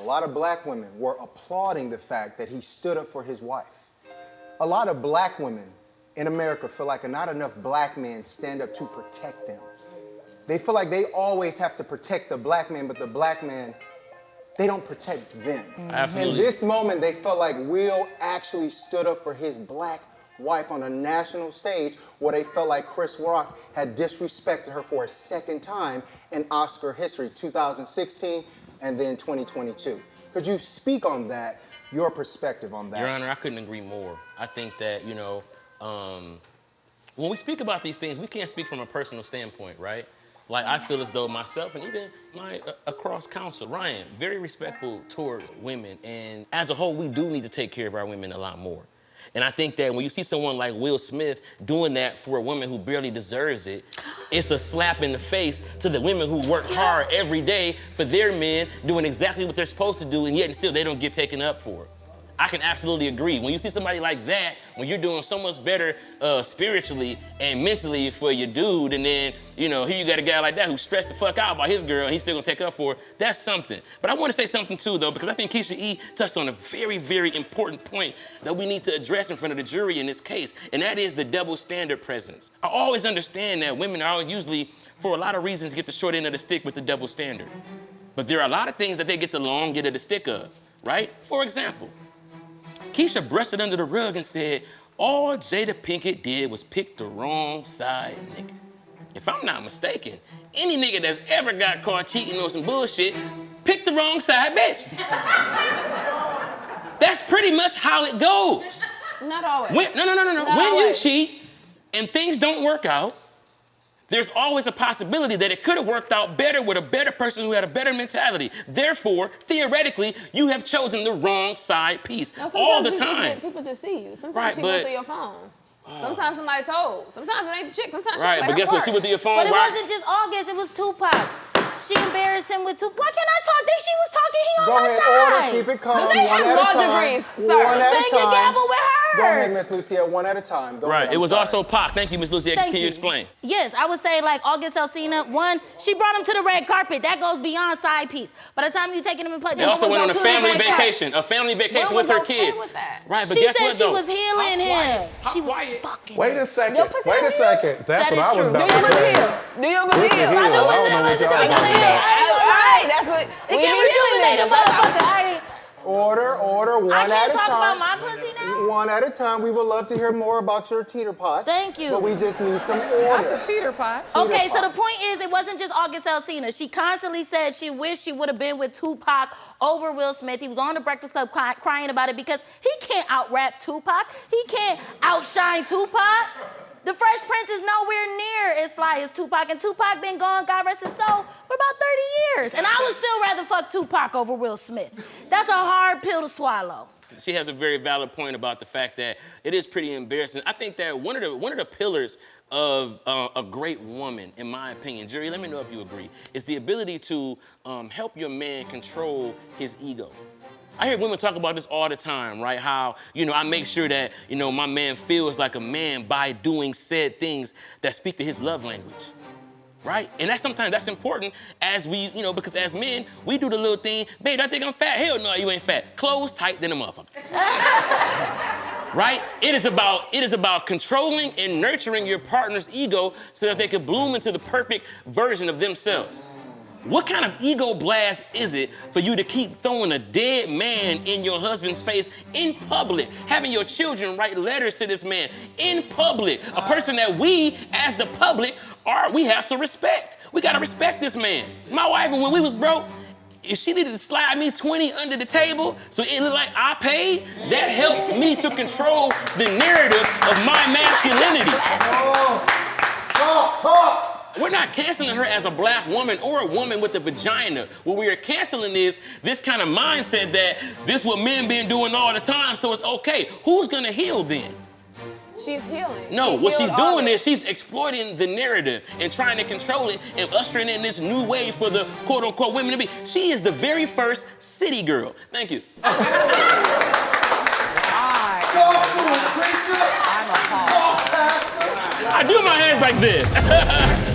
lot of black women were applauding the fact that he stood up for his wife. A lot of black women in America feel like not enough black men stand up to protect them. They feel like they always have to protect the black man, but the black man, they don't protect them. Absolutely. In this moment, they felt like Will actually stood up for his black wife on a national stage where they felt like Chris Rock had disrespected her for a second time in Oscar history, 2016 and then 2022. Could you speak on that, your perspective on that? Your Honor, I couldn't agree more. I think that, when we speak about these things, we can't speak from a personal standpoint, right? Like, I feel as though myself and even my across counsel, Ryan, very respectful toward women. And as a whole, we do need to take care of our women a lot more. And I think that when you see someone like Will Smith doing that for a woman who barely deserves it, it's a slap in the face to the women who work hard every day for their men, doing exactly what they're supposed to do, and yet still they don't get taken up for it. I can absolutely agree. When you see somebody like that, when you're doing so much better spiritually and mentally for your dude, and then, here you got a guy like that who's stressed the fuck out about his girl, and he's still gonna take up for her, that's something. But I wanna say something too, though, because I think Keisha E. touched on a very, very important point that we need to address in front of the jury in this case, and that is the double standard presence. I always understand that women are always usually, for a lot of reasons, get the short end of the stick with the double standard. But there are a lot of things that they get the long end of the stick of, right? For example, Keisha brushed it under the rug and said, all Jada Pinkett did was pick the wrong side nigga. If I'm not mistaken, any nigga that's ever got caught cheating on some bullshit picked the wrong side bitch. That's pretty much how it goes. Not always. No. When you cheat and things don't work out, there's always a possibility that it could have worked out better with a better person who had a better mentality. Therefore, theoretically, you have chosen the wrong side piece all the time. People just see you. Sometimes she went through your phone. Sometimes somebody told. Sometimes it ain't the chick. Sometimes right, but guess what? She went through your phone. But it wasn't just August. It was Tupac. She embarrassed him with Tupac. Why can't I talk? She was talking. He on my side. Go ahead, order, keep it calm. No, they have law degrees, sir. One at a Bang your time. gavel with her. Go ahead, Miss Lucia, one at a time. Go right, ahead, it was sorry. also Pac. Thank you, Miss Lucia. Thank Can you you. explain? Yes, I would say like August Alsina, one, she brought him to the red carpet. That goes beyond side piece. By the time you taking him in place, They also went on a family vacation. A family vacation with her kids. With that? Right, but She guess said what she though? was healing him. She was fucking. Wait a second. Your pussy Wait a don't second. That's That what I is was true. about Do you to say. believe? Do you believe? Pussy healed. I don't know what y'all Like I talking said, about. all right, that's what It we can be rejuvenate a feeling. motherfucker. Order, one I at can't a talk time. about my pussy now? One at a time. We would love to hear more about your teeter pot. Thank you. But we just need some Not order. the Peter pot. Okay, so the point is, it wasn't just August Alsina. She constantly said she wished she would have been with Tupac over Will Smith. He was on the Breakfast Club crying about it because he can't out-rap Tupac. He can't outshine Tupac. The Fresh Prince is nowhere near as fly as Tupac, and Tupac been gone, God rest his soul, for about 30 years. And I would still rather fuck Tupac over Will Smith. That's a hard pill to swallow. She has a very valid point about the fact that it is pretty embarrassing. I think that one of the pillars of a great woman, in my opinion, jury, let me know if you agree, is the ability to help your man control his ego. I hear women talk about this all the time, right? How, I make sure that, my man feels like a man by doing said things that speak to his love language, right? And sometimes that's important as we, because as men, we do the little thing, babe, I think I'm fat. Hell no, you ain't fat. Clothes tight than a motherfucker. Right? It is about controlling and nurturing your partner's ego so that they can bloom into the perfect version of themselves. What kind of ego blast is it for you to keep throwing a dead man in your husband's face in public, having your children write letters to this man in public, a person that we, as the public, we have to respect. We gotta respect this man. My wife, when we was broke, if she needed to slide me 20 under the table so it looked like I paid, that helped me to control the narrative of my masculinity. Talk. We're not canceling her as a black woman or a woman with a vagina. What we are canceling is this kind of mindset that this is what men been doing all the time, so it's okay. Who's gonna heal then? She's healing. No, what she's doing is she's exploiting the narrative and trying to control it and ushering in this new way for the quote unquote women to be. She is the very first city girl. Thank you. I'm appalled. I do my hands like this.